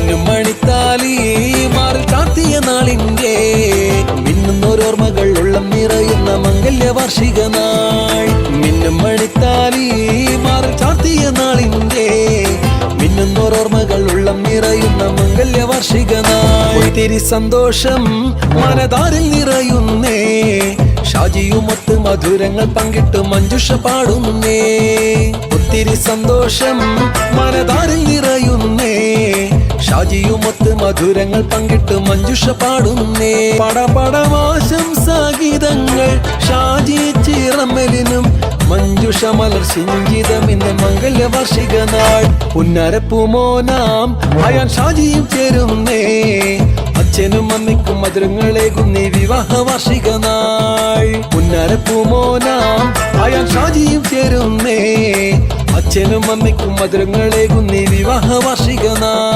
മിന്നും മണിത്താലി മാറിൽ ചാർത്തിയ നാളിൻ്റെ മിന്നുന്നോരോർമ്മകൾ ഉള്ളം നിറയുന്ന മംഗല്യ വാർഷിക നാൾ. മിന്നും മണിത്താലി മാറിൽ ചാർത്തിയ നാളിൻ്റെ മിന്നുന്നോരോർമ്മകൾ ഉള്ളം നിറയുന്ന മംഗല്യ വാർഷിക നാൾ. ഒത്തിരി സന്തോഷം മനതാരിൽ നിറയുന്നേ, ഷാജിയുമൊത്ത് മധുരങ്ങൾ പങ്കിട്ട് മഞ്ജുഷ പാടുന്നേ. ഒത്തിരി സന്തോഷം മനതാരിൽ നിറയുന്നേ, ഷാജിയുമൊത്ത് മധുരങ്ങൾ പങ്കിട്ട് മഞ്ജുഷ പാടുന്നേ. പടപടമാശംസാഗീതങ്ങൾ ഷാജി ചിറമലിനും മഞ്ജുഷ മലർ സിഞ്ചിതം ഇന്ന് മംഗല്യ വാർഷിക നാൾ. പുന്നരപ്പൂമോനാം അയാൻ ഷാജിയും ചേരുന്നേ, അച്ഛനും അമ്മയ്ക്കും മധുരങ്ങളേകുന്നേ വിവാഹ വാർഷിക നാൾ. പുന്നരപ്പൂമോനാം അയാൻ ഷാജിയും ചേരുന്നേ, അച്ഛനും അമ്മയ്ക്കും മധുരങ്ങളേകുന്നേ വിവാഹ വാർഷിക നാൾ.